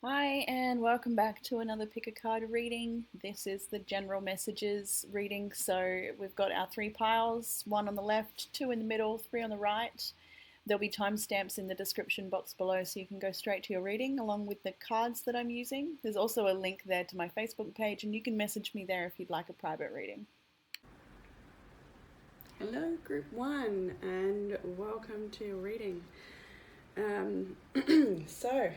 Hi, and welcome back to another pick a card reading. This is the general messages reading. So we've got our three piles, one on the left, two in the middle, three on the right. There'll be timestamps in the description box below so you can go straight to your reading along with the cards that I'm using. There's also a link there to my Facebook page, and you can message me there if you'd like a private reading. Hello, Group 1, and welcome to your reading. So,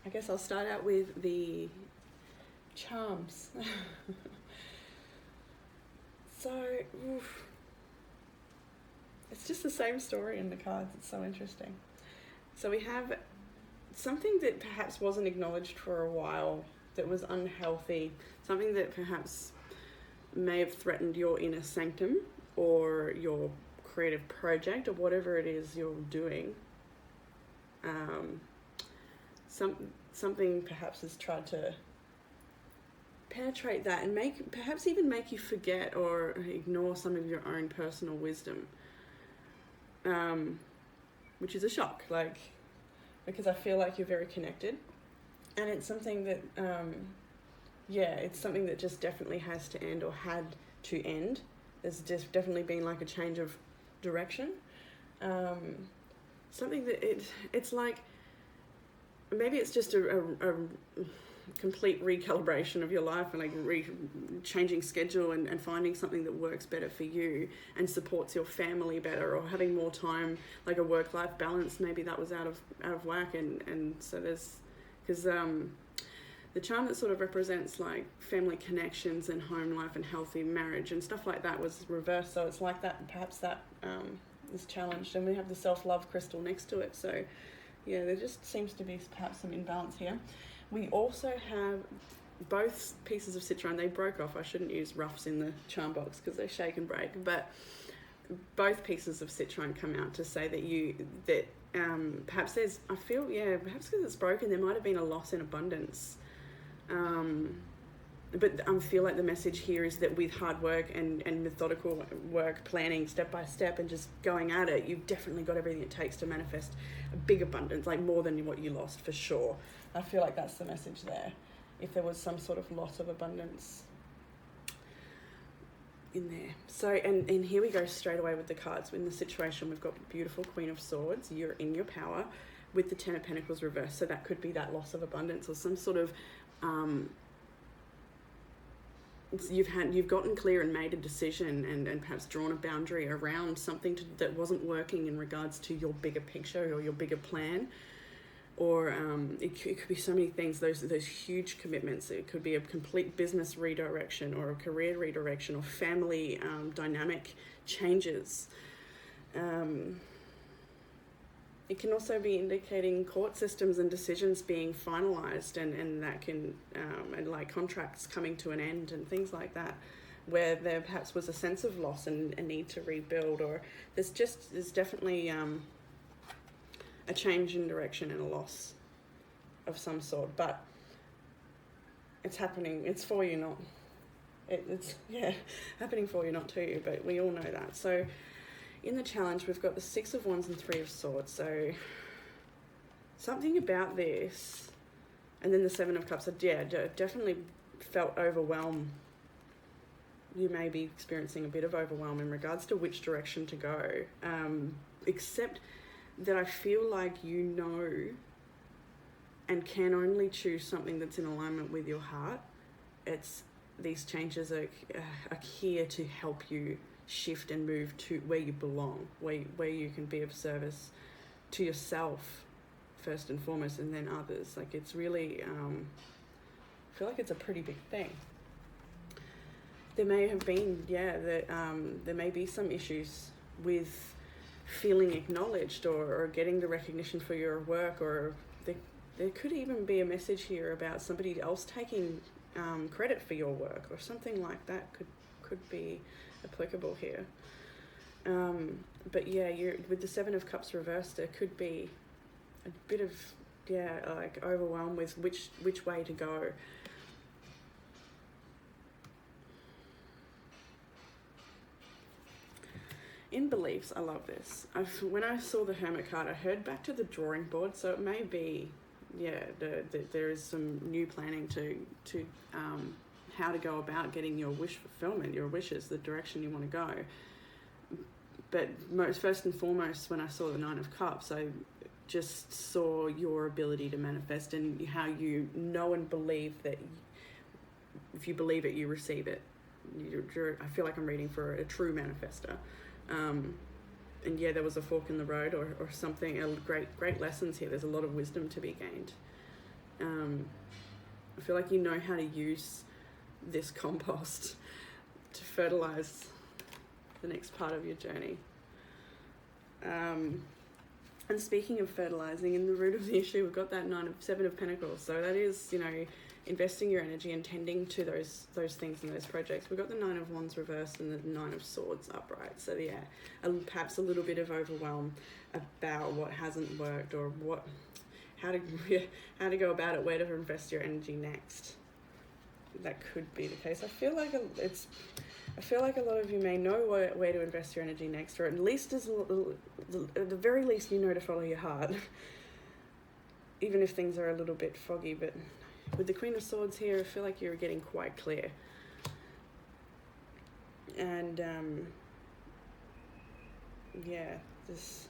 I guess I'll start out with the charms. Oof. It's just the same story in the cards. It's so interesting. So we have something that perhaps wasn't acknowledged for a while, that was unhealthy, something that perhaps may have threatened your inner sanctum or your creative project or whatever it is you're doing. Something perhaps has tried to penetrate that and perhaps even make you forget or ignore some of your own personal wisdom, which is a shock, because I feel like you're very connected, and it's something that it's something that just definitely has to end or had to end. There's just definitely been like a change of direction. Something that it's like, maybe it's just a complete recalibration of your life and changing schedule and finding something that works better for you and supports your family better, or having more time, like a work-life balance. Maybe that was out of whack, and so because the charm that sort of represents like family connections and home life and healthy marriage and stuff like that was reversed. So it's like that, perhaps that is challenged. And we have the self-love crystal next to it. So yeah, there just seems to be perhaps some imbalance here. We also have both pieces of citrine. They broke off. I shouldn't use roughs in the charm box because they shake and break. But both pieces of citrine come out to say that perhaps there's, I feel, perhaps because it's broken, there might have been a loss in abundance. But I feel like the message here is that with hard work and methodical work, planning step by step and just going at it, you've definitely got everything it takes to manifest a big abundance, like more than what you lost, for sure. I feel like that's the message there. If there was some sort of loss of abundance in there. So, and here we go straight away with the cards. In the situation, we've got beautiful Queen of Swords. You're in your power, with the Ten of Pentacles reversed. So that could be that loss of abundance or some sort of... you've gotten clear and made a decision and perhaps drawn a boundary around something that wasn't working in regards to your bigger picture or your bigger plan, or it could be so many things. Those huge commitments. It could be a complete business redirection or a career redirection or family dynamic changes. It can also be indicating court systems and decisions being finalised, and that can, and like contracts coming to an end and things like that, where there perhaps was a sense of loss and a need to rebuild, or there's definitely a change in direction and a loss of some sort. But it's happening. It's for you, not... It's happening for you, not to you, but we all know that. So in the challenge, we've got the Six of Wands and Three of Swords. So something about this, and then the Seven of Cups. Definitely felt overwhelmed. You may be experiencing a bit of overwhelm in regards to which direction to go. Except that I feel like you know and can only choose something that's in alignment with your heart. These changes are here to help you shift and move to where you belong, where you can be of service to yourself first and foremost, and then others. Like, it's really, I feel like it's a pretty big thing. There may have been, there may be some issues with feeling acknowledged or getting the recognition for your work, or there could even be a message here about somebody else taking credit for your work, or something like that could be applicable here. But yeah, with the Seven of Cups reversed, there could be a bit of like overwhelm with which way to go. In beliefs, I love this. When I saw the Hermit card, I heard back to the drawing board, so it may be there is some new planning to how to go about getting your wish fulfillment, your wishes, the direction you want to go. But first and foremost, when I saw the Nine of Cups, I just saw your ability to manifest and how you know and believe that if you believe it, you receive it. I feel like I'm reading for a true manifester. And yeah, there was a fork in the road or something. Great lessons here. There's a lot of wisdom to be gained. I feel like you know how to use this compost to fertilize the next part of your journey. And speaking of fertilizing, in the root of the issue, we've got that Seven of Pentacles. So that is, investing your energy and tending to those things and those projects. We've got the Nine of Wands reversed and the Nine of Swords upright. So yeah, perhaps a little bit of overwhelm about what hasn't worked or how to go about it, where to invest your energy next. That could be the case. I feel like a lot of you may know where to invest your energy next, or at least at the very least you know to follow your heart, even if things are a little bit foggy. But with the Queen of Swords here, I feel like you're getting quite clear. And there's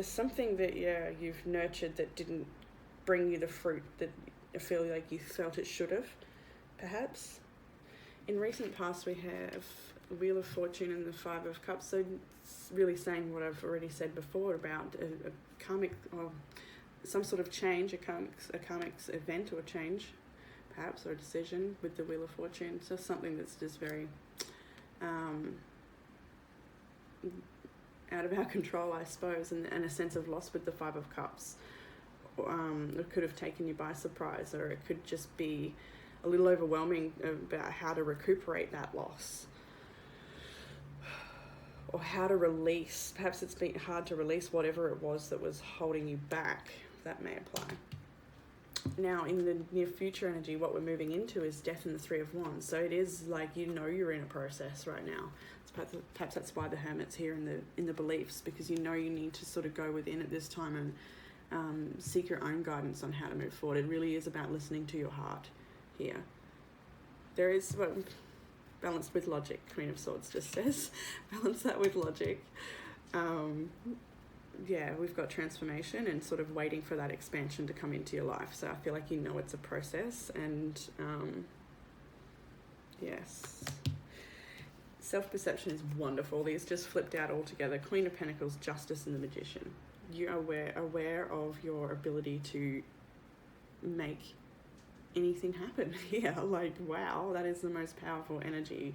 something that you've nurtured that didn't bring you the fruit that I feel like you felt it should have, perhaps. In recent past, we have the Wheel of Fortune and the Five of Cups. So it's really saying what I've already said before about a karmic or some sort of change, a karmic event or change, perhaps, or a decision with the Wheel of Fortune. So something that's just very out of our control, I suppose, and a sense of loss with the Five of Cups. It could have taken you by surprise, or it could just be a little overwhelming about how to recuperate that loss, or how to release. Perhaps it's been hard to release whatever it was that was holding you back. That may apply. Now, in the near future energy, what we're moving into is Death and the Three of Wands. So it is like you're in a process right now. Perhaps that's why the Hermit's here in the beliefs, because you need to sort of go within at this time and seek your own guidance on how to move forward. It really is about listening to your heart here. There is balanced with logic. Queen of Swords just says balance that with logic. We've got transformation and sort of waiting for that expansion to come into your life. So I feel like it's a process, and yes. Self-perception is wonderful. These just flipped out altogether. Queen of Pentacles, Justice, and the Magician. You are aware of your ability to make anything happen here. Like, wow, that is the most powerful energy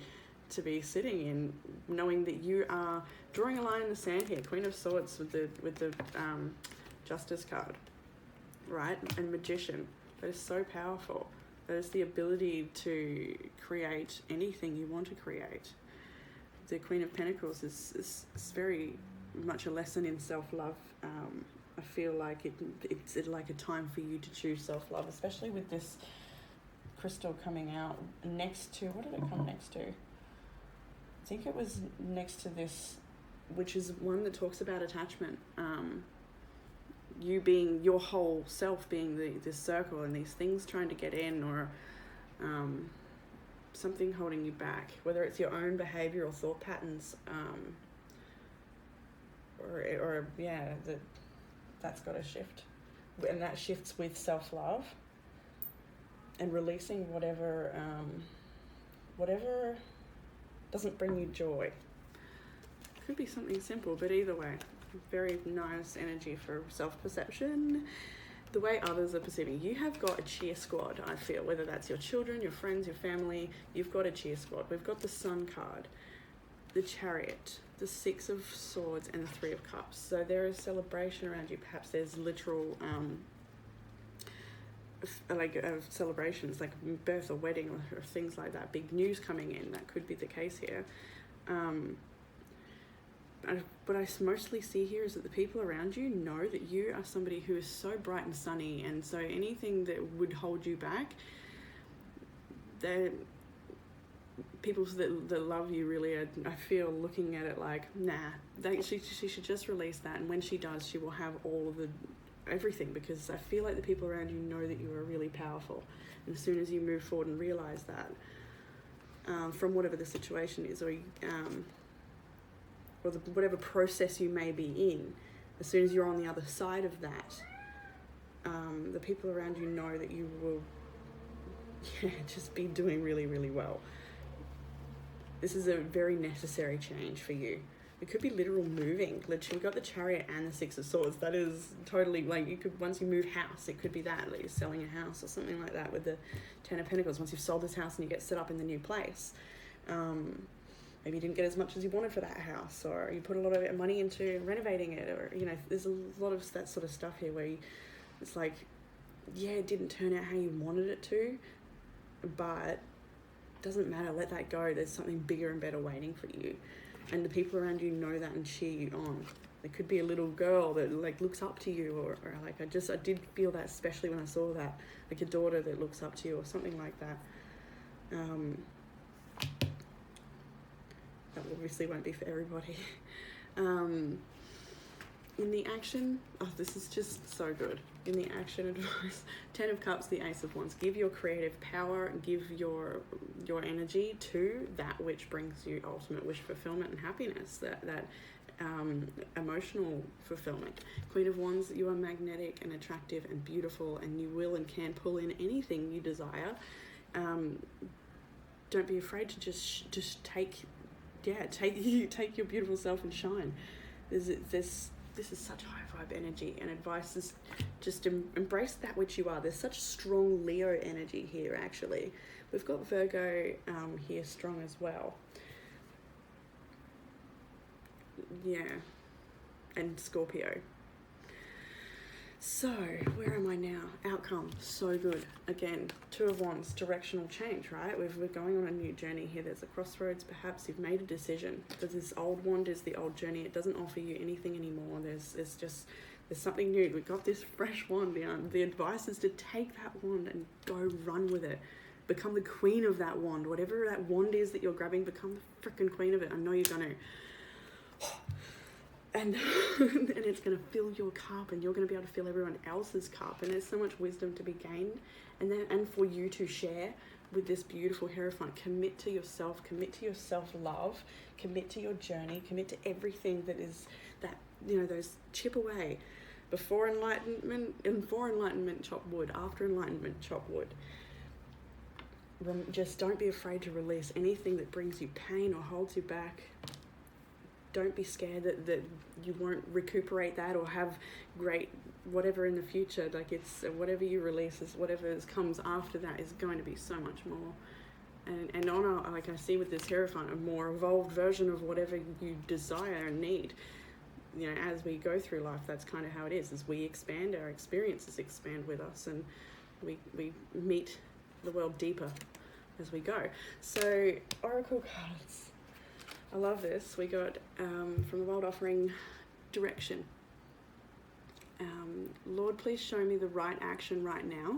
to be sitting in, knowing that you are drawing a line in the sand here. Queen of Swords with the Justice card, right? And Magician. That is so powerful. That is the ability to create anything you want to create. The Queen of Pentacles is very much a lesson in self-love. I feel like it's like a time for you to choose self-love, especially with this crystal coming out next to, what did it come next to? I think it was next to this, which is one that talks about attachment. You being your whole self, being this circle, and these things trying to get in, or something holding you back, whether it's your own behavior or thought patterns, that's got to shift. And that shifts with self-love and releasing whatever doesn't bring you joy. Could be something simple, but either way, very nice energy for self-perception. The way others are perceiving. You have got a cheer squad, I feel, whether that's your children, your friends, your family, you've got a cheer squad. We've got the Sun card, the Chariot, the Six of Swords, and the Three of Cups. So there is celebration around you. Perhaps there's literal celebrations, like birth or wedding or things like that. Big news coming in. That could be the case here. What I mostly see here is that the people around you know that you are somebody who is so bright and sunny, and so anything that would hold you back, people that love you really are, I feel, looking at it like, nah, she should just release that, and when she does, she will have all of everything, because I feel like the people around you know that you are really powerful. And as soon as you move forward and realise that, from whatever the situation is, or whatever process you may be in, as soon as you're on the other side of that, the people around you know that you will just be doing really, really well. This is a very necessary change for you. It could be literal moving. Literally, you've got the Chariot and the Six of Swords. That is totally, like, you could, once you move house, it could be that, like you're selling a house or something like that with the Ten of Pentacles. Once you've sold this house and you get set up in the new place, maybe you didn't get as much as you wanted for that house, or you put a lot of money into renovating it, or, you know, there's a lot of that sort of stuff here where it's like, yeah, it didn't turn out how you wanted it to, but it doesn't matter, let that go. There's something bigger and better waiting for you. And the people around you know that and cheer you on. There could be a little girl that, like, looks up to you, or like, I did feel that, especially when I saw that, like a daughter that looks up to you or something like that. That obviously won't be for everybody. In the action, this is just so good. In the action advice, Ten of Cups, the Ace of Wands. Give your creative power, give your energy to that which brings you ultimate wish fulfillment and happiness, that emotional fulfillment. Queen of Wands, you are magnetic and attractive and beautiful, and you will and can pull in anything you desire. Don't be afraid to just take your beautiful self and shine. This is such high vibe energy, and advice is just embrace that which you are. There's such strong Leo energy here, actually. We've got Virgo here strong as well. Yeah, and Scorpio. So, where am I now? Outcome, so good. Again, Two of Wands, directional change, right? We're going on a new journey here. There's a crossroads, perhaps you've made a decision. This old wand is the old journey. It doesn't offer you anything anymore. There's something new. We've got this fresh wand. The advice is to take that wand and go run with it. Become the queen of that wand. Whatever that wand is that you're grabbing, become the freaking queen of it. I know you're going to. And it's going to fill your cup, and you're going to be able to fill everyone else's cup, and there's so much wisdom to be gained, and for you to share with this beautiful Hierophant. Commit to yourself, commit to your self-love, commit to your journey, commit to everything that is that, you know, those chip away. Before enlightenment, chop wood. After enlightenment, chop wood. Just don't be afraid to release anything that brings you pain or holds you back. Don't be scared that you won't recuperate that or have great whatever in the future. Like, it's whatever you release, is whatever comes after that is going to be so much more. And on like I see with this Hierophant, a more evolved version of whatever you desire and need. You know, as we go through life, that's kind of how it is. As we expand, our experiences expand with us, and we meet the world deeper as we go. So, Oracle cards. I love this. We got from the World Offering, direction. Lord, please show me the right action right now.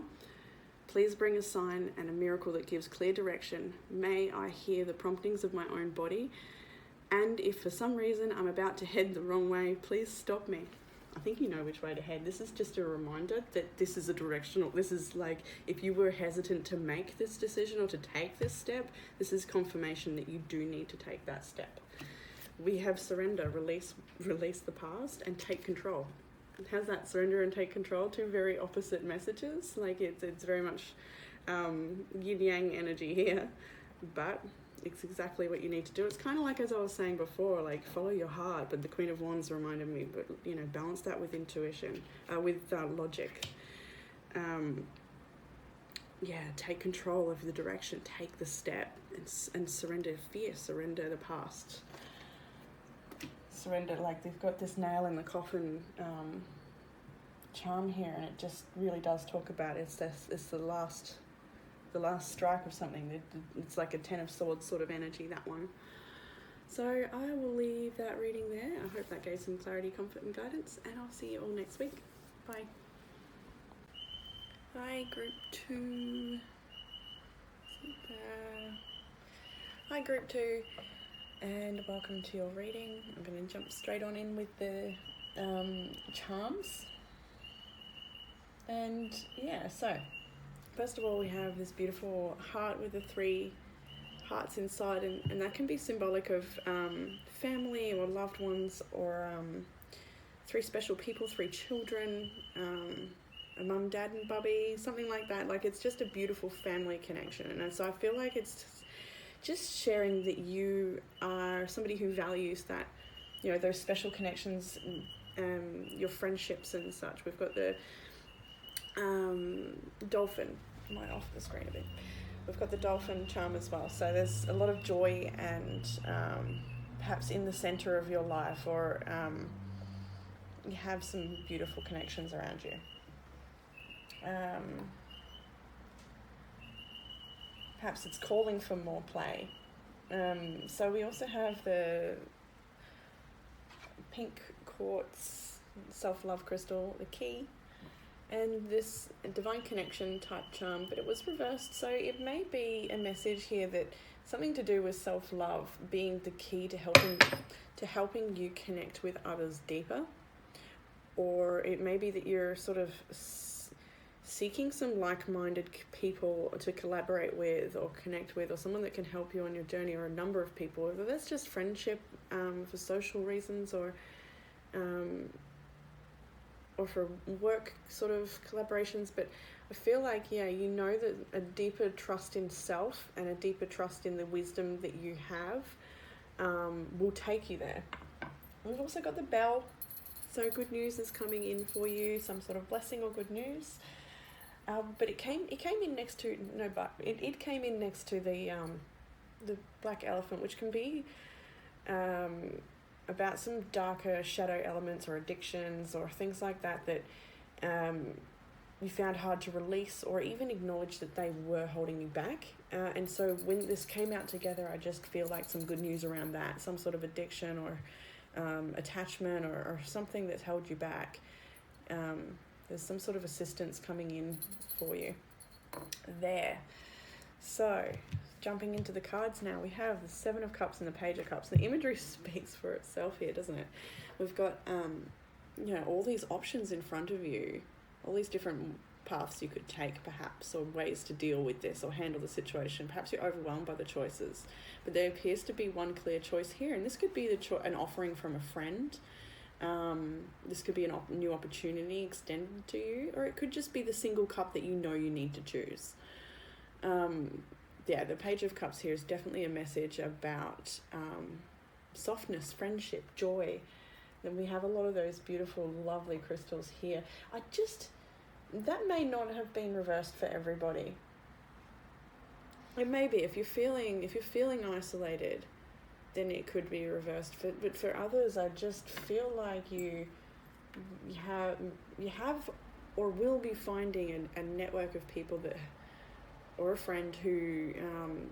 Please bring a sign and a miracle that gives clear direction. May I hear the promptings of my own body. And if for some reason I'm about to head the wrong way, please stop me. I think you know which way to head. This is just a reminder that this is a directional. This is like, if you were hesitant to make this decision or to take this step, this is confirmation that you do need to take that step. We have surrender, release the past, and take control. How's that? Surrender and take control, two very opposite messages. Like, it's very much yin yang energy here, but it's exactly what you need to do. It's kind of like, as I was saying before, like, follow your heart, but the Queen of Wands reminded me, but, you know, balance that with intuition, with logic. Take control of the direction, take the step, and surrender fear, surrender the past. Surrender, like, they've got this nail in the coffin charm here, and it just really does talk about it's the last strike of something. It's like a Ten of Swords sort of energy, that one. So I will leave that reading there. I hope that gave some clarity, comfort and guidance, and I'll see you all next week. Bye. Hi, Group 2. Hi, Group 2, and welcome to your reading. I'm going to jump straight on in with the charms. And yeah, so first of all, we have this beautiful heart with the 3 hearts inside, and that can be symbolic of family or loved ones, or 3 special people, 3 children, a mum, dad, and bubby, something like that. Like, it's just a beautiful family connection. And so I feel like it's just sharing that you are somebody who values that, you know, those special connections, your friendships and such. We've got the dolphin. I might off the screen a bit. We've got the dolphin charm as well. So there's a lot of joy and perhaps in the center of your life, or you have some beautiful connections around you. Perhaps it's calling for more play. So we also have the pink quartz self-love crystal, the key, and this divine connection type charm, but it was reversed. So it may be a message here that something to do with self-love being the key to helping you connect with others deeper, or it may be that you're sort of seeking some like-minded people to collaborate with or connect with, or someone that can help you on your journey, or a number of people, whether that's just friendship for social reasons, or for work sort of collaborations. But I feel like, yeah, you know that a deeper trust in self and a deeper trust in the wisdom that you have will take you there. We've also got the bell, so good news is coming in for you, some sort of blessing or good news. But it came in next to it came in next to the black elephant, which can be about some darker shadow elements or addictions or things like that you found hard to release, or even acknowledge that they were holding you back. And so when this came out together, I just feel like some good news around that, some sort of addiction or attachment or something that's held you back. There's some sort of assistance coming in for you there. So, jumping into the cards now, we have the 7 of Cups and the Page of Cups. The imagery speaks for itself here, doesn't it? We've got, all these options in front of you, all these different paths you could take, perhaps, or ways to deal with this or handle the situation. Perhaps you're overwhelmed by the choices, but there appears to be one clear choice here, and this could be an offering from a friend. This could be a new opportunity extended to you, or it could just be the single cup that you know you need to choose. The Page of Cups here is definitely a message about softness, friendship, joy. Then we have a lot of those beautiful, lovely crystals here. That may not have been reversed for everybody. It may be, if you're feeling isolated, then it could be reversed. But for others, I just feel like you have or will be finding a network of people or a friend who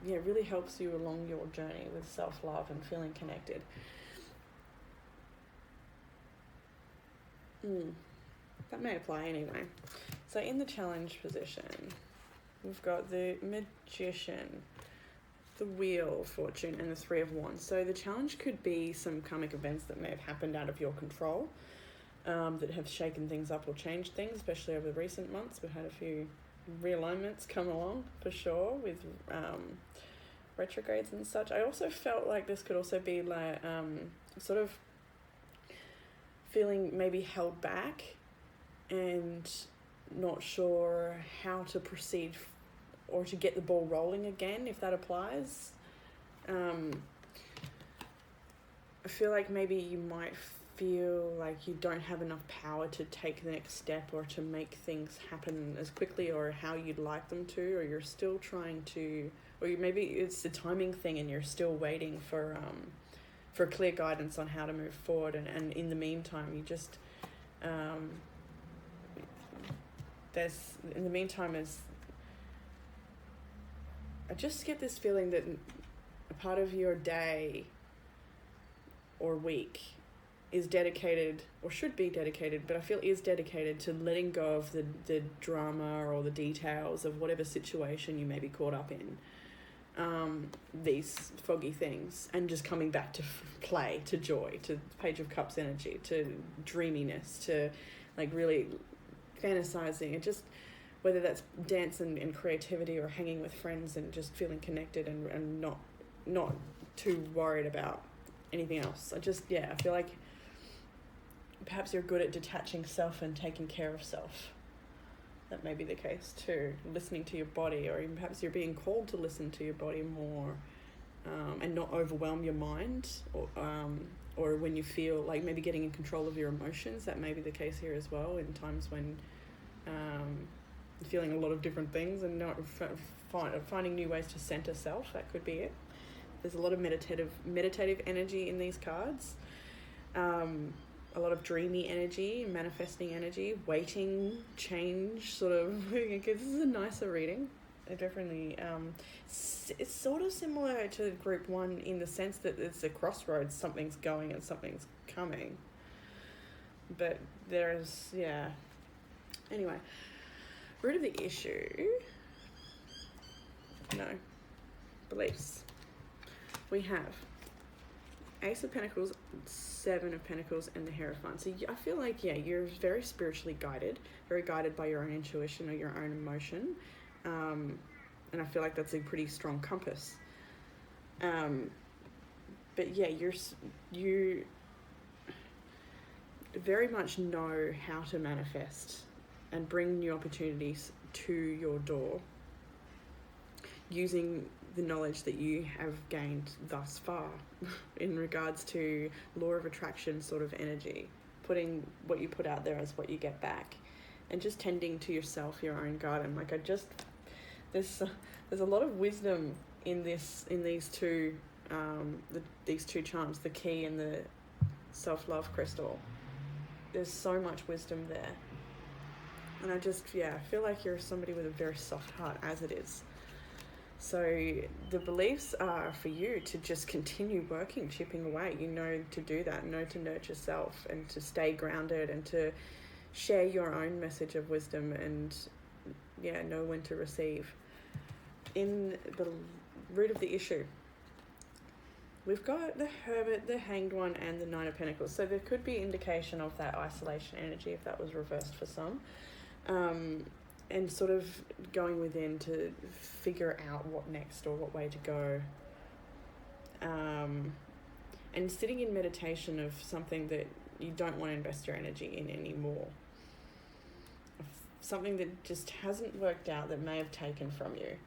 really helps you along your journey with self-love and feeling connected. That may apply anyway. So in the challenge position, we've got the Magician, the Wheel of Fortune, and the 3 of Wands. So the challenge could be some karmic events that may have happened out of your control, that have shaken things up or changed things, especially over the recent months. We've had a few realignments come along, for sure, with retrogrades and such. I also felt like this could also be like sort of feeling maybe held back and not sure how to proceed or to get the ball rolling again, if that applies. I feel like maybe you might feel like you don't have enough power to take the next step or to make things happen as quickly or how you'd like them to, or you're still trying to, or maybe it's a timing thing and you're still waiting for clear guidance on how to move forward, and in the meantime you just I just get this feeling that a part of your day or week is dedicated, or should be dedicated, but I feel is dedicated to letting go of the drama or the details of whatever situation you may be caught up in, these foggy things, and just coming back to play, to joy, to Page of Cups energy, to dreaminess, to like really fantasizing, and just whether that's dance and creativity, or hanging with friends and just feeling connected and not too worried about anything else. I feel like perhaps you're good at detaching self and taking care of self. That may be the case too. Listening to your body, or even perhaps you're being called to listen to your body more, and not overwhelm your mind, or when you feel like maybe getting in control of your emotions. That may be the case here as well, in times when you're feeling a lot of different things and not finding new ways to center self. That could be it. There's a lot of meditative energy in these cards. A lot of dreamy energy, manifesting energy, waiting, change, sort of. This is a nicer reading. It definitely, it's sort of similar to group 1 in the sense that it's a crossroads. Something's going and something's coming. But there's, Anyway, root of the issue. No. Beliefs. We have Ace of Pentacles, 7 of Pentacles, and the Hierophant. So I feel like, you're very spiritually guided, very guided by your own intuition or your own emotion. And I feel like that's a pretty strong compass. But you very much know how to manifest and bring new opportunities to your door using the knowledge that you have gained thus far in regards to law of attraction sort of energy, putting what you put out there as what you get back, and just tending to yourself, your own garden. Like there's a lot of wisdom in these two charms, the key and the self-love crystal. There's so much wisdom there, and I feel like you're somebody with a very soft heart as it is. So the beliefs are for you to just continue working, chipping away. You know to do that, know to nurture self and to stay grounded and to share your own message of wisdom and, know when to receive. In the root of the issue, we've got the Hermit, the Hanged One, and the Nine of Pentacles. So there could be indication of that isolation energy if that was reversed for some. And sort of going within to figure out what next or what way to go. And sitting in meditation of something that you don't want to invest your energy in anymore. Something that just hasn't worked out, that may have taken from you.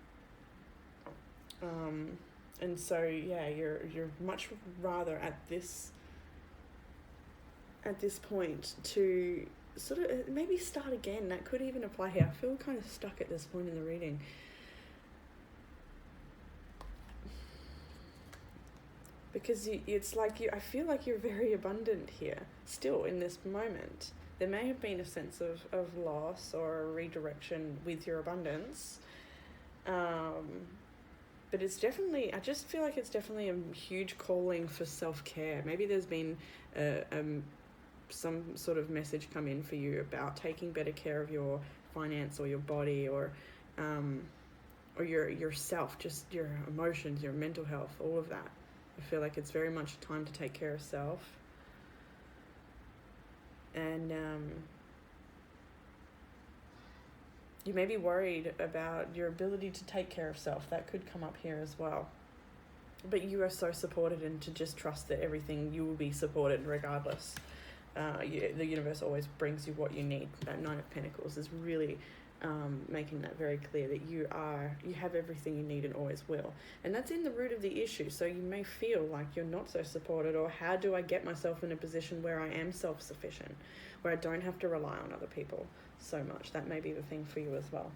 And so, you're much rather at this point to sort of maybe start again. That could even apply here. I feel kind of stuck at this point in the reading. Because I feel like you're very abundant here, still in this moment. There may have been a sense of loss or a redirection with your abundance. But it's definitely, I just feel like it's definitely a huge calling for self-care. Maybe there's been some sort of message come in for you about taking better care of your finance or your body or yourself, just your emotions, your mental health, all of that. I feel like it's very much time to take care of self. And you may be worried about your ability to take care of self. That could come up here as well. But you are so supported, and to just trust that everything, you will be supported regardless. The universe always brings you what you need. That Nine of Pentacles is really making that very clear, that you have everything you need and always will. And that's in the root of the issue. So you may feel like you're not so supported, or how do I get myself in a position where I am self-sufficient, where I don't have to rely on other people so much. That may be the thing for you as well.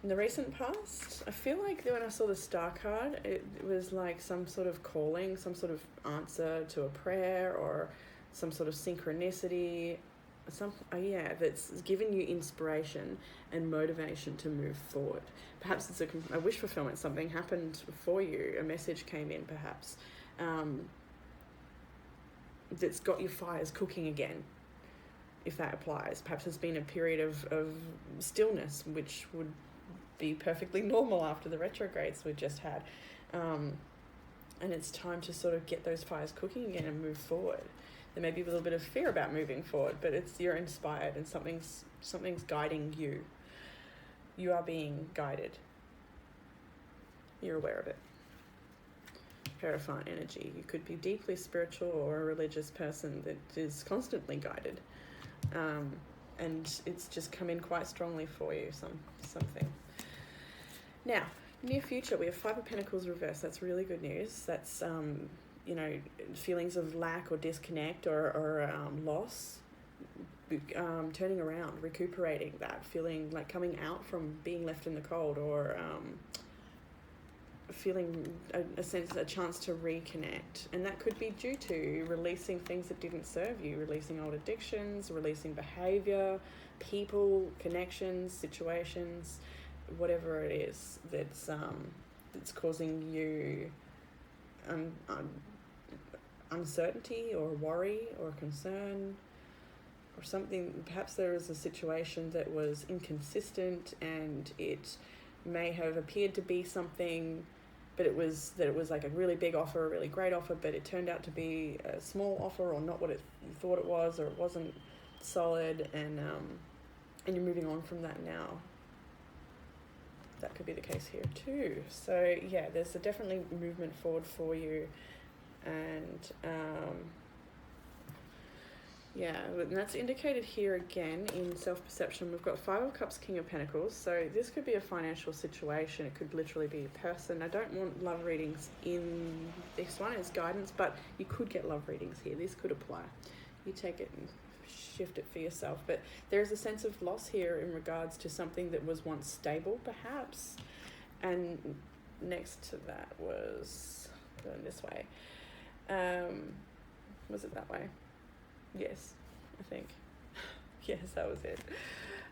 In the recent past, I feel like when I saw the Star card, it was like some sort of calling, some sort of answer to a prayer, or some sort of synchronicity, that's given you inspiration and motivation to move forward. Perhaps it's a wish fulfillment. Something happened for you, a message came in perhaps, that's got your fires cooking again, if that applies. Perhaps there's been a period of stillness, which would be perfectly normal after the retrogrades we just had. And it's time to sort of get those fires cooking again and move forward. There may be a little bit of fear about moving forward, but you're inspired and something's guiding you. You are being guided. You're aware of it. Hierophant energy. You could be deeply spiritual or a religious person that is constantly guided. And it's just come in quite strongly for you, something. Now, near future, we have Five of Pentacles reversed. That's really good news. That's, feelings of lack or disconnect or loss, turning around, recuperating that, feeling like coming out from being left in the cold, or feeling a chance to reconnect. And that could be due to releasing things that didn't serve you, releasing old addictions, releasing behavior, people, connections, situations, whatever it is that's causing you uncertainty or worry or concern or something. Perhaps there was a situation that was inconsistent and it may have appeared to be something, but it was like a really big offer, a really great offer, but it turned out to be a small offer or not what you thought it was, or it wasn't solid, and you're moving on from that now. That could be the case here too. So yeah, there's definitely movement forward for you, and and that's indicated here again in self-perception. We've got Five of Cups, King of Pentacles. So this could be a financial situation. It could literally be a person. I don't want love readings in this one as guidance, but you could get love readings here. This could apply. You take it and shift it for yourself. But there is a sense of loss here in regards to something that was once stable, perhaps. And next to that was going this way. Was it that way? Yes, I think. Yes, that was it.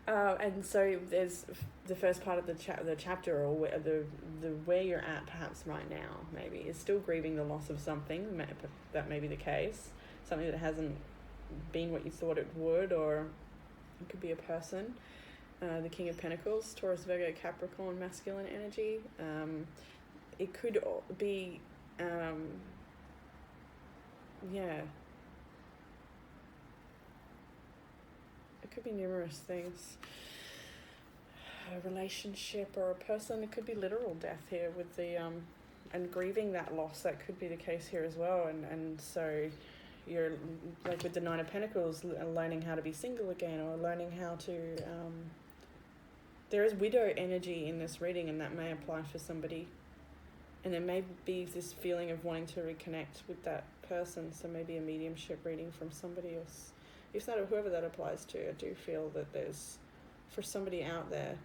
And so there's the first part of the chapter, or where you're at perhaps right now, maybe, is still grieving the loss of something. That may be the case. Something that hasn't been what you thought it would, or it could be a person. The King of Pentacles, Taurus, Virgo, Capricorn, masculine energy. It could be, it could be numerous things. A relationship or a person. It could be literal death here with the and grieving that loss. That could be the case here as well. And so you're like with the Nine of Pentacles, learning how to be single again, or learning how to there is widow energy in this reading, and that may apply for somebody. And there may be this feeling of wanting to reconnect with that person, so maybe a mediumship reading from somebody else. Whoever that applies to, I do feel that there's, for somebody out there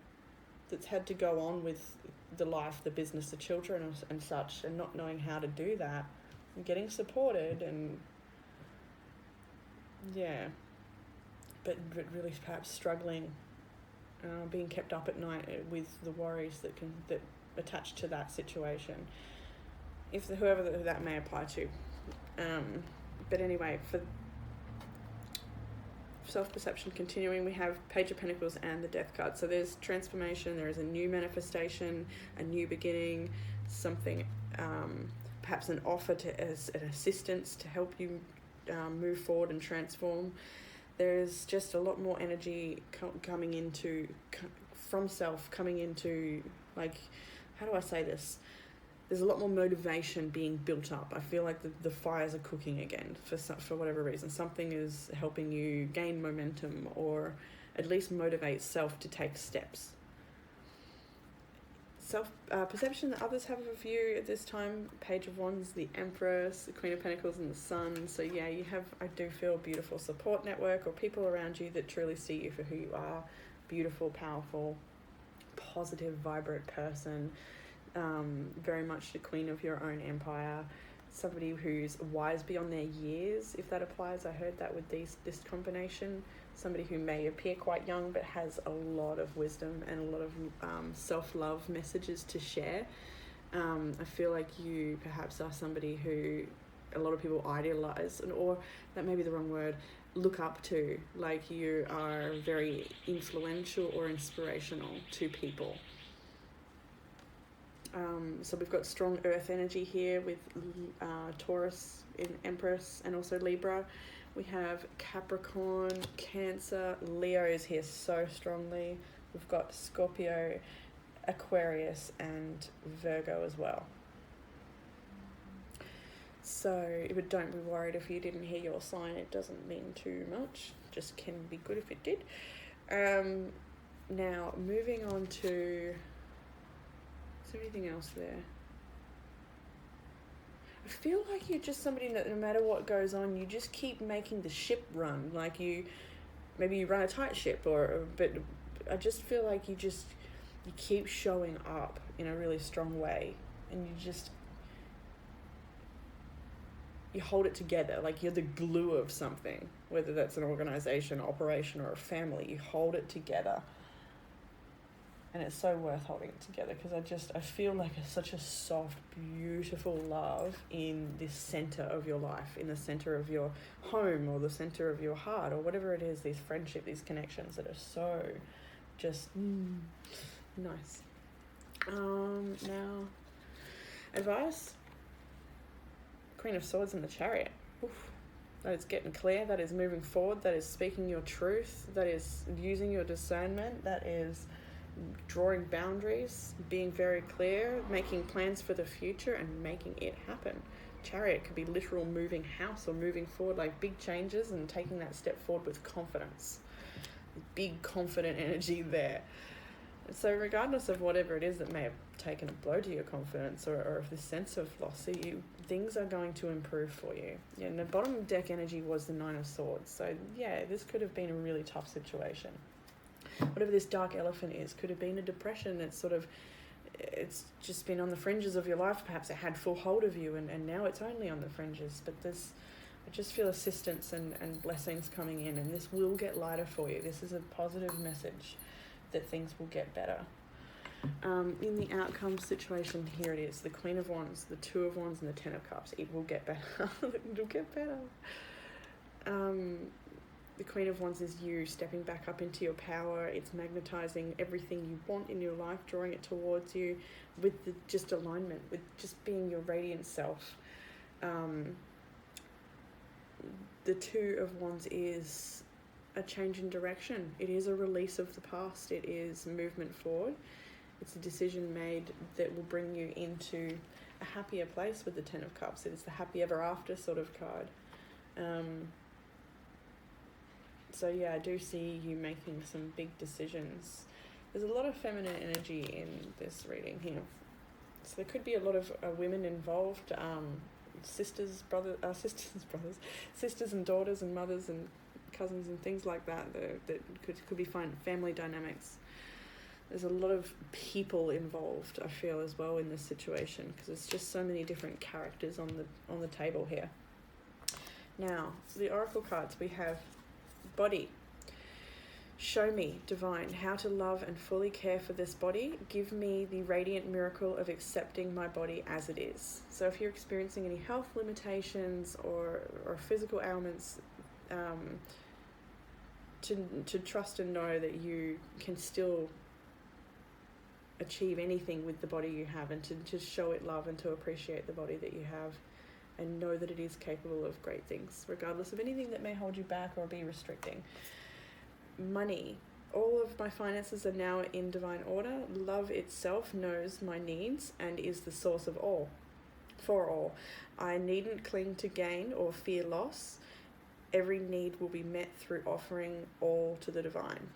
that's had to go on with the life, the business, the children and such, and not knowing how to do that, and getting supported, and but really perhaps struggling, being kept up at night with the worries that attach to that situation. Whoever that may apply to. But anyway, for self-perception continuing, we have Page of Pentacles and the Death card. So there's transformation, there is a new manifestation, a new beginning, something, perhaps an offer as an assistance to help you move forward and transform. There's just a lot more energy coming into, from self, coming into, like, how do I say this? There's a lot more motivation being built up. I feel like the fires are cooking again for whatever reason. Something is helping you gain momentum, or at least motivate self to take steps. Perception that others have of you at this time: Page of Wands, the Empress, the Queen of Pentacles, and the Sun. So yeah, you have, I do feel, a beautiful support network or people around you that truly see you for who you are. Beautiful, powerful, positive, vibrant person. Very much the queen of your own empire. Somebody who's wise beyond their years, if that applies. I heard that with this combination. Somebody who may appear quite young but has a lot of wisdom and a lot of self-love messages to share. I feel like you perhaps are somebody who a lot of people idolize, or that may be the wrong word, look up to. Like, you are very influential or inspirational to people. So we've got strong earth energy here with Taurus in Empress, and also Libra. We have Capricorn, Cancer, Leo is here so strongly. We've got Scorpio, Aquarius, and Virgo as well. So, but don't be worried if you didn't hear your sign. It doesn't mean too much. Just can be good if it did. Now, moving on to... Is there anything else there? I feel like you're just somebody that no matter what goes on, you just keep making the ship run. Like maybe you run a tight ship, but I just feel like you keep showing up in a really strong way, and you hold it together. Like you're the glue of something, whether that's an organization, operation, or a family. You hold it together. And it's so worth holding it together because I feel like such a soft, beautiful love in this center of your life, in the center of your home or the center of your heart or whatever it is, these friendships, these connections that are so just nice. Now, advice? Queen of Swords and the Chariot. Oof. That is getting clear, that is moving forward, that is speaking your truth, that is using your discernment, that is drawing boundaries, being very clear, making plans for the future and making it happen. Chariot could be literal moving house or moving forward, like big changes and taking that step forward with confidence. Big confident energy there. So regardless of whatever it is that may have taken a blow to your confidence or of the sense of loss, things are going to improve for you. Yeah, and the bottom deck energy was the Nine of Swords. So yeah, this could have been a really tough situation. Whatever this dark elephant is, could have been a depression. It's just been on the fringes of your life. Perhaps it had full hold of you and now it's only on the fringes. But I just feel assistance and blessings coming in, and this will get lighter for you. This is a positive message that things will get better. In the outcome situation, here it is. The Queen of Wands, the Two of Wands, and the Ten of Cups. It will get better. It'll get better. The Queen of Wands is you stepping back up into your power. It's magnetizing everything you want in your life, drawing it towards you with just alignment, with just being your radiant self. The Two of Wands is a change in direction. It is a release of the past. It is movement forward. It's a decision made that will bring you into a happier place with the Ten of Cups. It's the happy ever after sort of card. So yeah, I do see you making some big decisions. There's a lot of feminine energy in this reading here. So there could be a lot of women involved, sisters and daughters and mothers and cousins and things like that could be fine. Family dynamics. There's a lot of people involved, I feel, as well in this situation, because there's just so many different characters on the table here. Now, the oracle cards, we have body. Show me, divine, how to love and fully care for this body. Give me the radiant miracle of accepting my body as it is. So if you're experiencing any health limitations or physical ailments, to trust and know that you can still achieve anything with the body you have, and to show it love and to appreciate the body that you have, and know that it is capable of great things, regardless of anything that may hold you back or be restricting. Money. All of my finances are now in divine order. Love itself knows my needs and is the source of all, for all. I needn't cling to gain or fear loss. Every need will be met through offering all to the divine.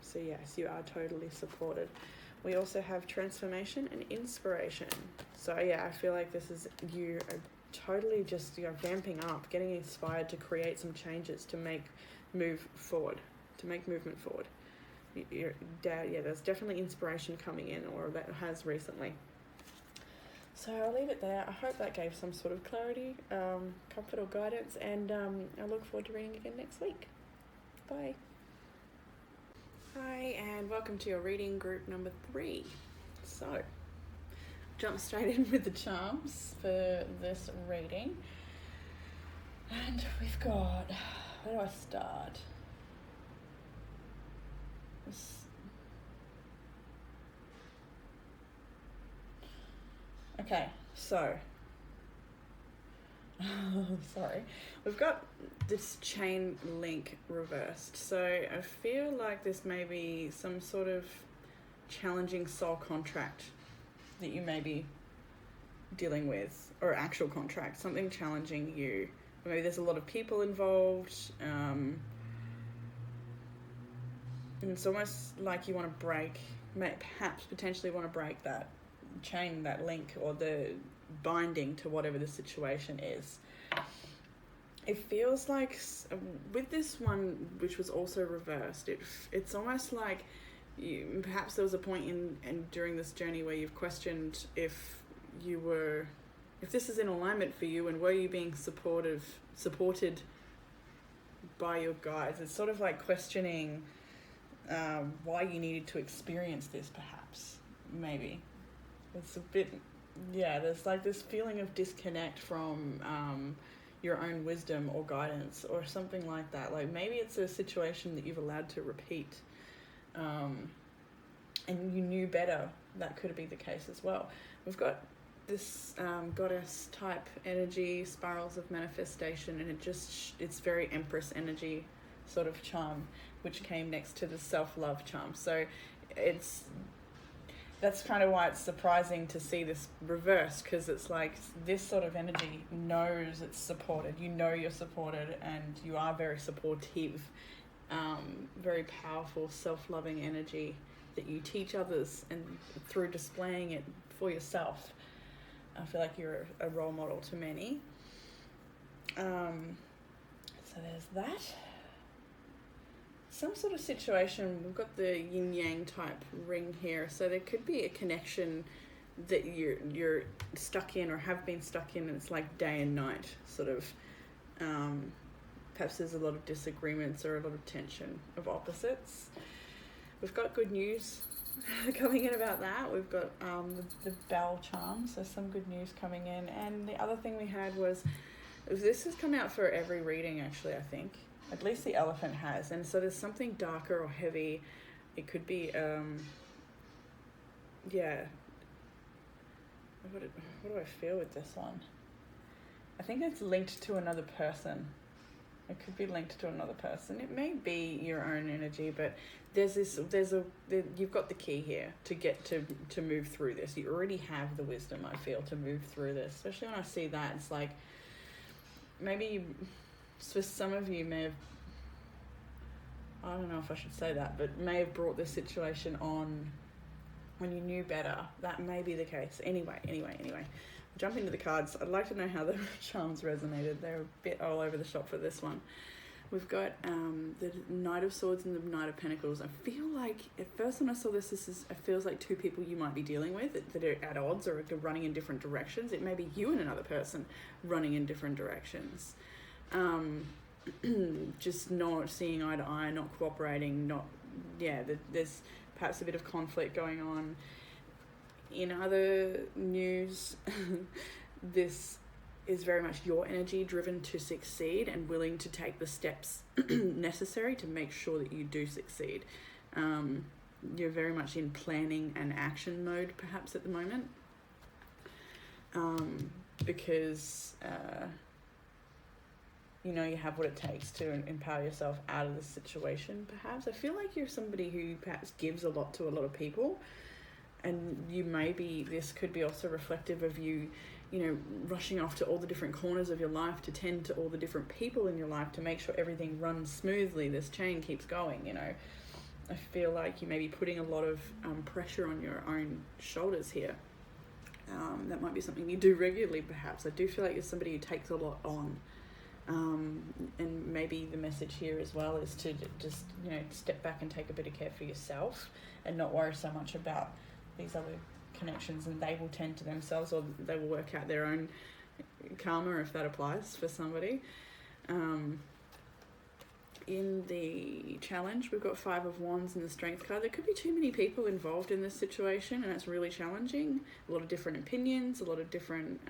So yes, you are totally supported. We also have transformation and inspiration. So yeah, I feel like this is you are totally just vamping up, getting inspired to create some changes to make movement forward. There's definitely inspiration coming in, or that has recently. So I'll leave it there. I hope that gave some sort of clarity, comfort or guidance, and I look forward to reading again next week. Bye. Hi, and welcome to your reading group number 3. So, jump straight in with the charms for this reading. And we've got, where do I start? Okay, so Sorry. We've got this chain link reversed. So I feel like this may be some sort of challenging soul contract that you may be dealing with, or actual contract, something challenging you. Maybe there's a lot of people involved, and it's almost like you want to break, perhaps potentially want to break that chain, that link, or the binding to whatever the situation is. It feels like with this one, which was also reversed, it's almost like perhaps there was a point in during this journey where you've questioned if this is in alignment for you, and were you being supported by your guides. It's sort of like questioning why you needed to experience this, perhaps, maybe. It's a bit, there's like this feeling of disconnect from your own wisdom or guidance or something like that. Like maybe it's a situation that you've allowed to repeat, and you knew better. That could be the case as well. We've got this goddess type energy, spirals of manifestation, and it's very Empress energy sort of charm, which came next to the self-love charm. So that's kind of why it's surprising to see this reverse, because it's like this sort of energy knows it's supported. You know you're supported, and you are very supportive, very powerful, self-loving energy that you teach others, and through displaying it for yourself, I feel like you're a role model to many. So there's that. Some sort of situation, we've got the yin-yang type ring here, so there could be a connection that you're stuck in or have been stuck in, and it's like day and night sort of. Perhaps there's a lot of disagreements or a lot of tension of opposites. We've got good news coming in about that. We've got the bell charm, so some good news coming in. And the other thing we had was, this has come out for every reading actually, I think. At least the elephant has. And so there's something darker or heavy. It could be, what do I feel with this one? I think it's linked to another person. It could be linked to another person. It may be your own energy, but you've got the key here to get to move through this. You already have the wisdom, I feel, to move through this. Especially when I see that, it's like maybe for some of you may have, I don't know if I should say that, but may have brought this situation on when you knew better. That may be the case. Anyway. Jump into the cards. I'd like to know how the charms resonated. They're a bit all over the shop for this one. We've got the Knight of Swords and the Knight of Pentacles. I feel like at first when I saw this it feels like two people you might be dealing with that are at odds or are running in different directions. It may be you and another person running in different directions. Just not seeing eye to eye, not cooperating, there's perhaps a bit of conflict going on. In other news, this is very much your energy, driven to succeed and willing to take the steps necessary to make sure that you do succeed. You're very much in planning and action mode perhaps at the moment, because you have what it takes to empower yourself out of the situation. Perhaps I feel like you're somebody who perhaps gives a lot to a lot of people, and this could be also reflective of you rushing off to all the different corners of your life to tend to all the different people in your life to make sure everything runs smoothly, this chain keeps going. I feel like you may be putting a lot of pressure on your own shoulders here. That might be something you do regularly, perhaps. I do feel like you're somebody who takes a lot on. And maybe the message here as well is to just step back and take a bit of care for yourself and not worry so much about these other connections, and they will tend to themselves, or they will work out their own karma if that applies for somebody. In the challenge, we've got 5 of Wands and the Strength card. There could be too many people involved in this situation, and it's really challenging. A lot of different opinions, a lot of different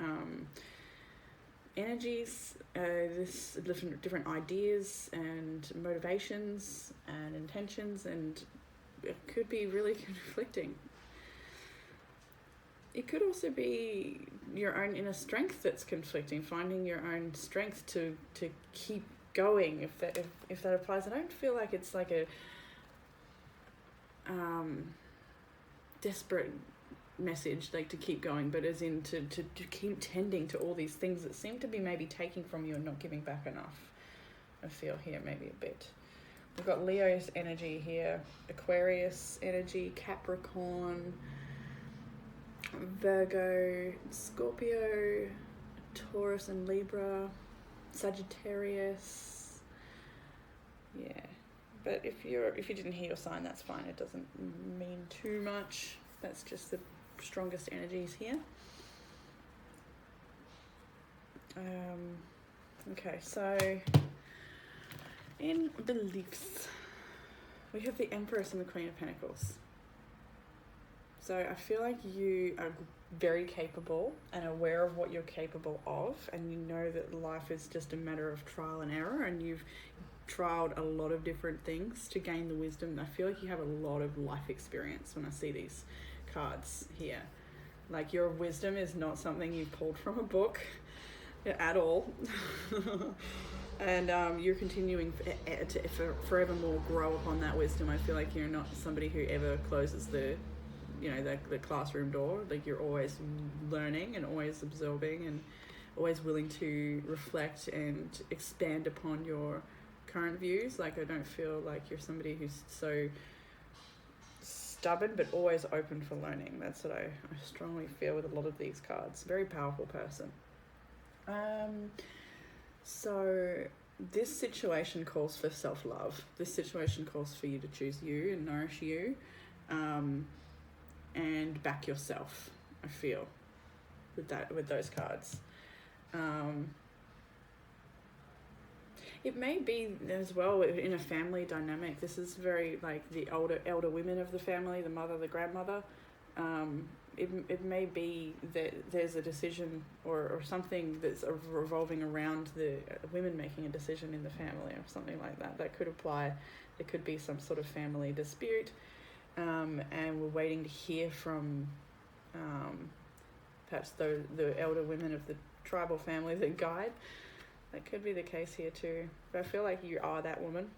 energies, different ideas and motivations and intentions, and it could be really conflicting. It could also be your own inner strength that's conflicting, finding your own strength to keep going, if that applies. I don't feel like it's like a desperate message, like to keep going, but as in to keep tending to all these things that seem to be maybe taking from you and not giving back enough. I feel here maybe a bit. We've got Leo's energy here, Aquarius energy, Capricorn, Virgo, Scorpio, Taurus and Libra, Sagittarius. Yeah, but if you didn't hear your sign, that's fine. It doesn't mean too much. That's just the strongest energies here. Okay, so in beliefs, we have the Empress and the Queen of Pentacles. So I feel like you are very capable and aware of what you're capable of, and you know that life is just a matter of trial and error, and you've trialed a lot of different things to gain the wisdom. I feel like you have a lot of life experience when I see these cards here. Like, your wisdom is not something you've pulled from a book at all. And you're continuing to forevermore grow upon that wisdom. I feel like you're not somebody who ever closes the classroom door. Like, you're always learning and always absorbing and always willing to reflect and expand upon your current views. Like, I don't feel like you're somebody who's so stubborn, but always open for learning. That's what I strongly feel with a lot of these cards. Very powerful person. So this situation calls for self-love. This situation calls for you to choose you and nourish you, and back yourself, I feel, with those cards. It may be as well in a family dynamic. This is very like the elder women of the family, the mother, the grandmother. It may be that there's a decision or something that's revolving around the women making a decision in the family or something like that. That could apply. There could be some sort of family dispute, and we're waiting to hear from perhaps the elder women of the tribal family that guide. That could be the case here too. But I feel like you are that woman.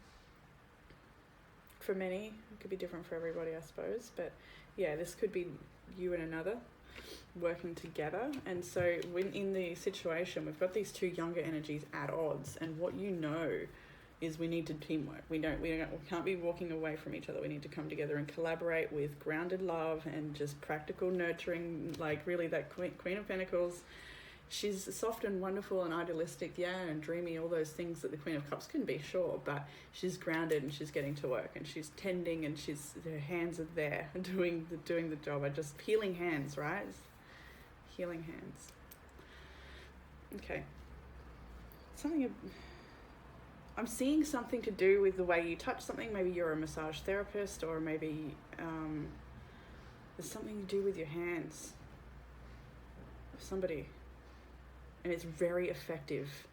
For many, it could be different for everybody, I suppose. But yeah, this could be you and another working together. And so when in the situation, we've got these two younger energies at odds, and what you know is we need to teamwork. We can't be walking away from each other. We need to come together and collaborate with grounded love and just practical nurturing. Like, really, that Queen of Pentacles, she's soft and wonderful and idealistic, yeah, and dreamy, all those things that the Queen of Cups can be, sure, but she's grounded and she's getting to work and she's tending and her hands are there doing the job. I just healing hands, right? Healing hands. Okay. I'm seeing something to do with the way you touch something. Maybe you're a massage therapist, or maybe there's something to do with your hands. Somebody. And it's very effective.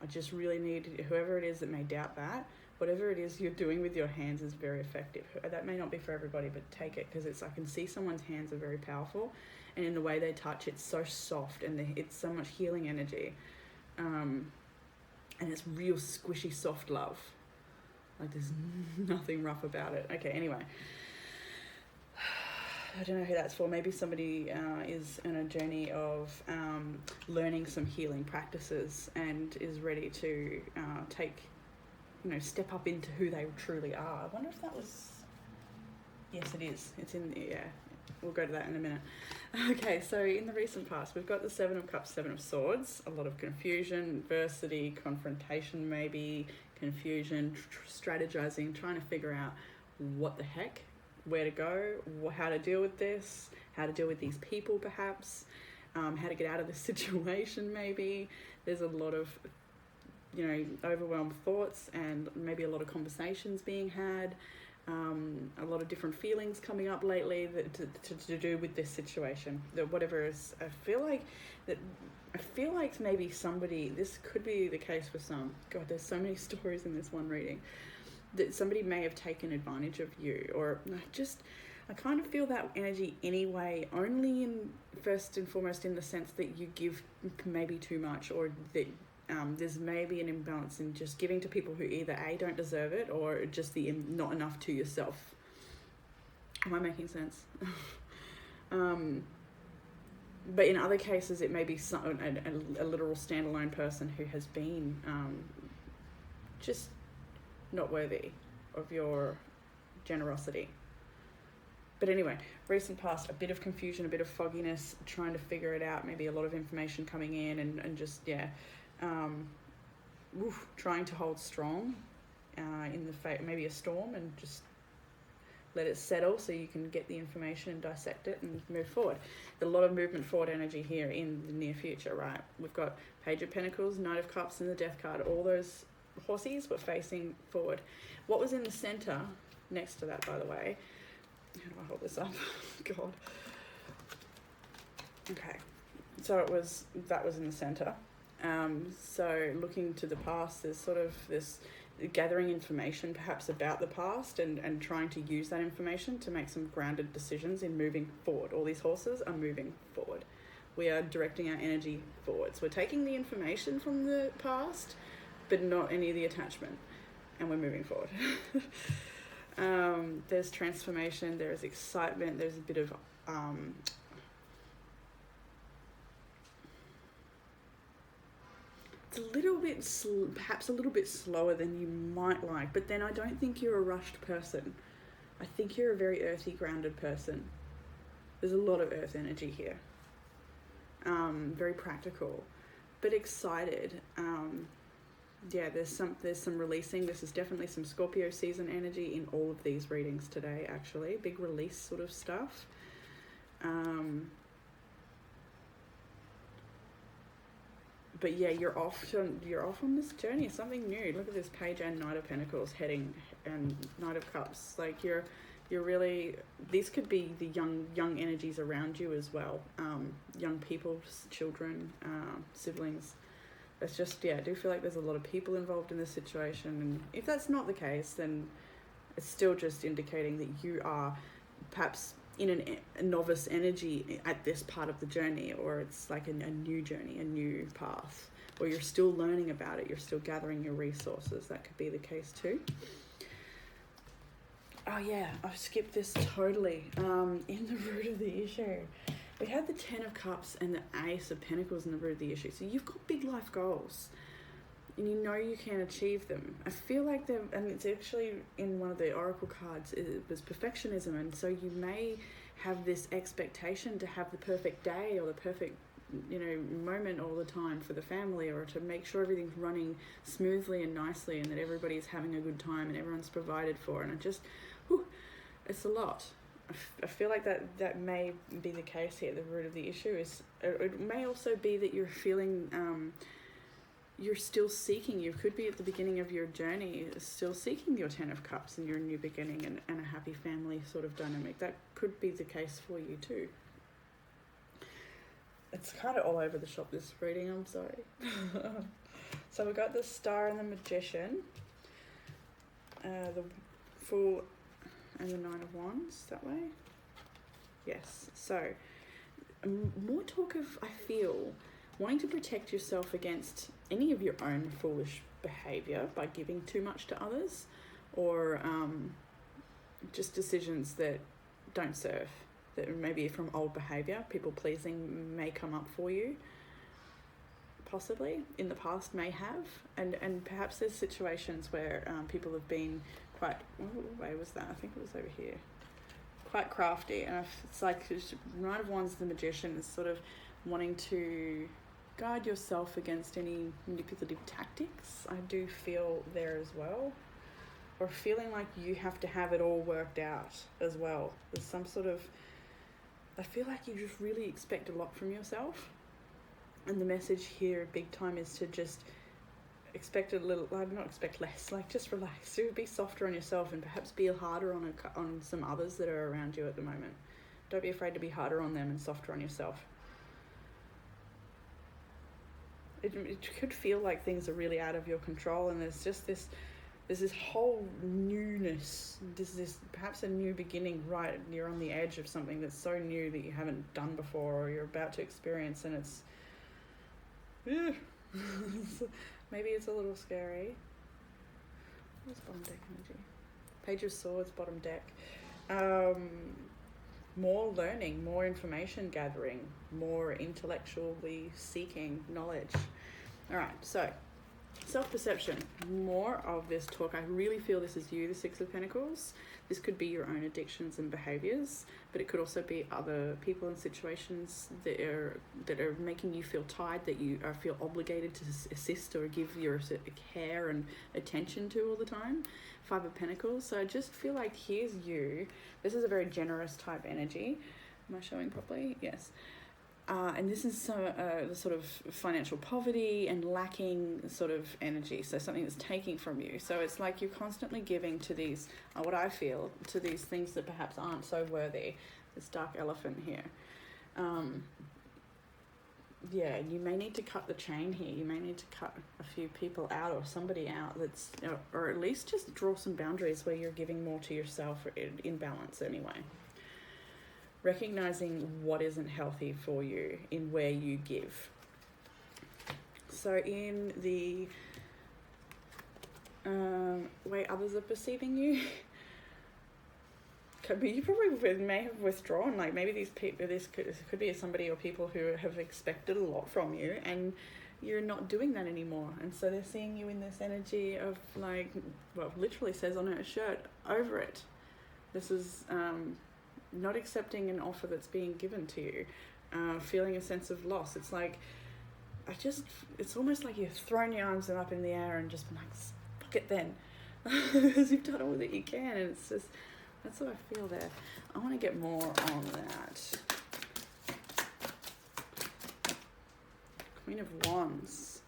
I just really need, whoever it is that may doubt that, whatever it is you're doing with your hands is very effective. That may not be for everybody, but take it, because I can see someone's hands are very powerful, and in the way they touch, it's so soft and it's so much healing energy. And it's real squishy, soft love. Like, there's nothing rough about it. Okay, anyway. I don't know who that's for. Maybe somebody is on a journey of learning some healing practices and is ready to step up into who they truly are. I wonder if that was... Yes, it is. It's in the... Yeah, we'll go to that in a minute. Okay, so in the recent past, we've got the Seven of Cups, Seven of Swords. A lot of confusion, adversity, confrontation maybe, confusion, strategizing, trying to figure out what the heck, where to go, how to deal with this, how to deal with these people perhaps, how to get out of the situation maybe. There's a lot of, overwhelmed thoughts and maybe a lot of conversations being had, a lot of different feelings coming up lately to do with this situation. Whatever is, I feel like maybe somebody, this could be the case for some. God, there's so many stories in this one reading. That somebody may have taken advantage of you, or just, I kind of feel that energy anyway, only in first and foremost in the sense that you give maybe too much, or that there's maybe an imbalance in just giving to people who either A, don't deserve it, or just not enough to yourself. Am I making sense? But in other cases, it may be a literal standalone person who has been just not worthy of your generosity. But anyway, recent past, a bit of confusion, a bit of fogginess, trying to figure it out, maybe a lot of information coming in and just, trying to hold strong in the maybe a storm, and just let it settle so you can get the information and dissect it and move forward. There's a lot of movement forward energy here in the near future, right? We've got Page of Pentacles, Knight of Cups, and the Death card. All those horsies were facing forward. What was in the center next to that, by the way? How do I hold this up? God. Okay. So that was in the center. So looking to the past, there's sort of this gathering information perhaps about the past and trying to use that information to make some grounded decisions in moving forward. All these horses are moving forward. We are directing our energy forwards. We're taking the information from the past, but not any of the attachment, and we're moving forward. There's transformation, there's excitement, there's a bit of it's a little bit perhaps a little bit slower than you might like, but then I don't think you're a rushed person. I think you're a very earthy, grounded person. There's a lot of earth energy here. Very practical, but excited. There's some releasing. This is definitely some Scorpio season energy in all of these readings today, actually. Big release sort of stuff. But yeah, you're off on this journey, something new. Look at this Page and Knight of Pentacles heading, and Knight of Cups. Like you're really, these could be the young energies around you as well. Young people, children, siblings. It's just, I do feel like there's a lot of people involved in this situation, and if that's not the case, then it's still just indicating that you are perhaps in a novice energy at this part of the journey, or it's like a new journey, a new path, or you're still learning about it, you're still gathering your resources. That could be the case too. Oh yeah, I've skipped this totally. In the root of the issue, we had the Ten of Cups and the Ace of Pentacles in the root of the issue. So you've got big life goals, and you know you can achieve them. I feel like and it's actually in one of the oracle cards, it was perfectionism, and so you may have this expectation to have the perfect day or the perfect moment all the time for the family, or to make sure everything's running smoothly and nicely, and that everybody's having a good time and everyone's provided for. And it's a lot. I feel like that may be the case here. The root of the issue is, it may also be that you're feeling you're still seeking. You could be at the beginning of your journey still seeking your Ten of Cups and your new beginning and a happy family sort of dynamic. That could be the case for you too. It's kind of all over the shop, this reading, I'm sorry. So we've got the Star and the Magician, the Fool and the Nine of Wands, that way. Yes, so more talk of, I feel, wanting to protect yourself against any of your own foolish behaviour by giving too much to others, or just decisions that don't serve, that maybe from old behaviour. People pleasing may come up for you, possibly in the past may have, and perhaps there's situations where people have been quite, what way was that? I think it was over here. Quite crafty, and it's like Knight of Wands, the Magician, is sort of wanting to guard yourself against any manipulative tactics. I do feel there as well, or feeling like you have to have it all worked out as well. There's some sort of, I feel like you just really expect a lot from yourself, and the message here big time is to just expect a little, not expect less, like just relax, be softer on yourself, and perhaps be harder on some others that are around you at the moment. Don't be afraid to be harder on them and softer on yourself. It could feel like things are really out of your control, and there's just this there's this whole newness. There's this perhaps a new beginning, right? You're on the edge of something that's so new that you haven't done before, or you're about to experience, and it's maybe it's a little scary. What's bottom deck energy? Page of Swords, bottom deck. More learning, more information gathering, more intellectually seeking knowledge. All right, so self-perception, more of this talk. I really feel this is you, the Six of Pentacles. This could be your own addictions and behaviors, but it could also be other people and situations that are making you feel tired, that you feel obligated to assist or give your care and attention to all the time. Five of Pentacles. So I just feel like here's you. This is a very generous type energy. Am I showing properly? Yes. And this is the sort of financial poverty and lacking sort of energy. So something that's taking from you. So it's like you're constantly giving to these, what I feel, to these things that perhaps aren't so worthy. This dark elephant here. Yeah, you may need to cut the chain here. You may need to cut a few people out or somebody out that's, or at least just draw some boundaries where you're giving more to yourself, or in balance anyway. Recognizing what isn't healthy for you in where you give. So in the way others are perceiving you, you probably may have withdrawn. Like maybe these people, this could be somebody or people who have expected a lot from you, and you're not doing that anymore. And so they're seeing you in this energy of like, well, literally says on her shirt, over it. This is not accepting an offer that's being given to you, feeling a sense of loss. It's like, it's almost like you've thrown your arms up in the air and just been like, fuck it then. Because you've done all that you can, and it's just, that's what I feel there. I want to get more on that. Queen of Wands.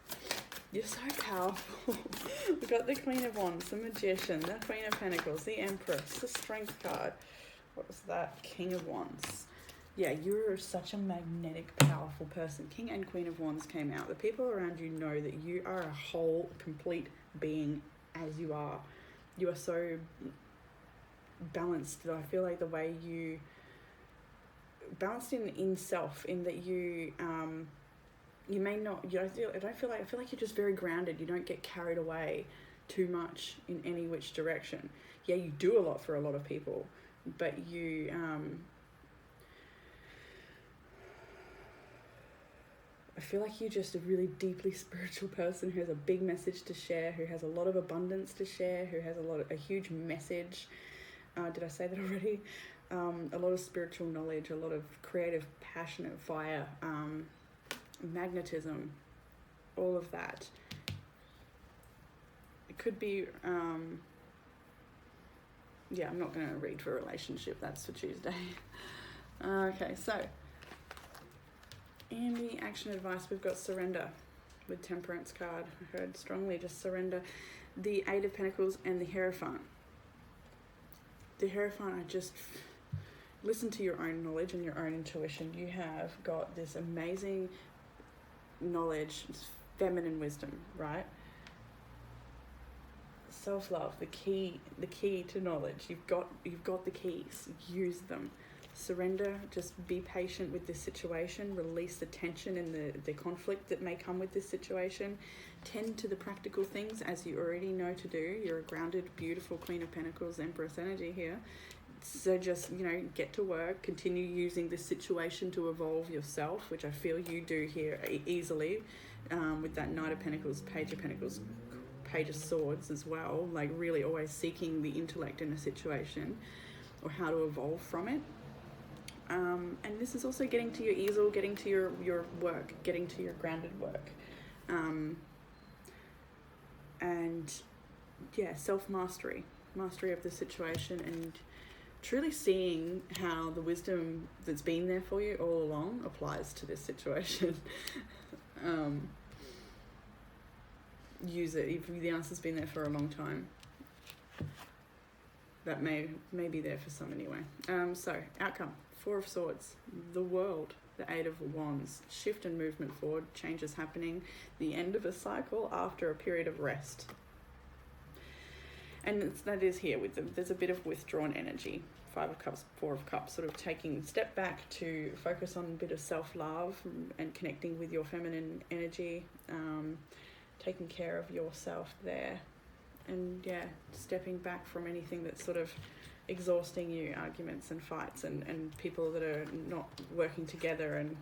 You're so powerful. We've got the Queen of Wands, the Magician, the Queen of Pentacles, the Empress, the Strength card. What was that? King of Wands. Yeah, you're such a magnetic, powerful person. King and Queen of Wands came out. The people around you know that you are a whole, complete being as you are. You are so balanced that I feel like the way you balanced in self, in that you may not, I feel like you're just very grounded. You don't get carried away too much in any which direction. Yeah, you do a lot for a lot of people, but you I feel like you're just a really deeply spiritual person who has a big message to share, who has a lot of abundance to share, who has a huge message. Did I say that already? A lot of spiritual knowledge, a lot of creative, passionate fire, magnetism, all of that. It could be, yeah, I'm not going to read for a relationship, that's for Tuesday. Okay, so in the action advice, we've got surrender with Temperance card. I heard strongly just surrender. The Eight of Pentacles and the Hierophant. The Hierophant, I just listen to your own knowledge and your own intuition. You have got this amazing knowledge, feminine wisdom, right? Self-love, the key to knowledge. You've got the keys. Use them. Surrender. Just be patient with this situation. Release the tension and the conflict that may come with this situation. Tend to the practical things as you already know to do. You're a grounded, beautiful Queen of Pentacles, Empress energy here. So just, get to work. Continue using this situation to evolve yourself, which I feel you do here easily, with that Knight of Pentacles, Page of Pentacles, Page of Swords as well. Like really always seeking the intellect in a situation or how to evolve from it. And this is also getting to your easel, getting to your work, getting to your grounded work. And yeah, self-mastery, mastery of the situation, and truly seeing how the wisdom that's been there for you all along applies to this situation. Use it. If the answer's been there for a long time, that may be there for some anyway. So outcome, Four of Swords, the world, the Eight of Wands, shift and movement forward, changes happening, the end of a cycle after a period of rest. And that is here with them. There's a bit of withdrawn energy. 5 of Cups, 4 of Cups, sort of taking a step back to focus on a bit of self-love and connecting with your feminine energy, taking care of yourself there, and stepping back from anything that's sort of exhausting you, arguments and fights and people that are not working together and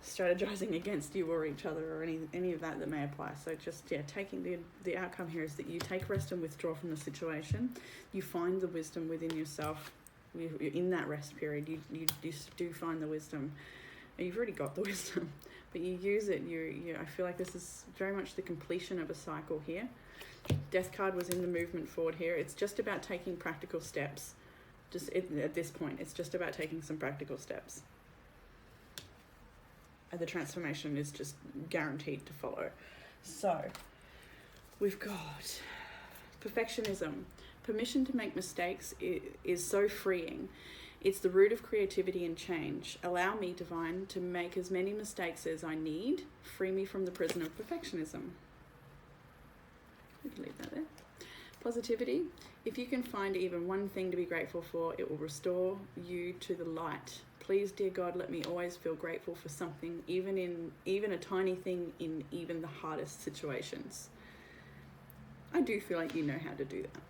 strategizing against you or each other or any of that may apply. So just taking the outcome here is that you take rest and withdraw from the situation. You find the wisdom within yourself. You're in that rest period. You do find the wisdom. You've already got the wisdom, but you use it. I feel like this is very much the completion of a cycle here. Death card was in the movement forward here. It's just about taking practical steps. At this point, it's just about taking some practical steps. And the transformation is just guaranteed to follow. So, we've got perfectionism. Permission to make mistakes is so freeing. It's the root of creativity and change. Allow me, Divine, to make as many mistakes as I need. Free me from the prison of perfectionism. We can leave that there. Positivity. If you can find even one thing to be grateful for, it will restore you to the light. Please, dear God, let me always feel grateful for something, even a tiny thing in even the hardest situations. I do feel like you know how to do that.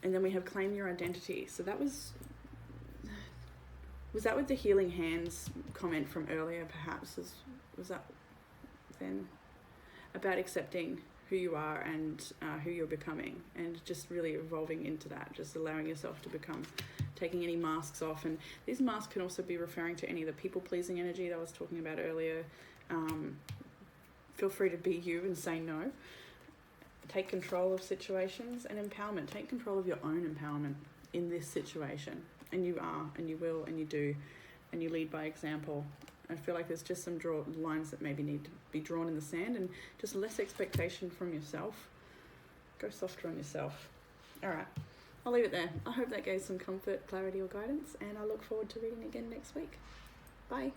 And then we have claim your identity. So that was that with the healing hands comment from earlier, perhaps? Was that then? About accepting who you are and who you're becoming, and just really evolving into that, just allowing yourself to become, taking any masks off. And these masks can also be referring to any of the people-pleasing energy that I was talking about earlier. Feel free to be you and say no. Take control of situations and empowerment. Take control of your own empowerment in this situation. And you are, and you will, and you do, and you lead by example. I feel like there's just some lines that maybe need to be drawn in the sand, and just less expectation from yourself. Go softer on yourself. All right, I'll leave it there. I hope that gave some comfort, clarity, or guidance, and I look forward to reading again next week. Bye.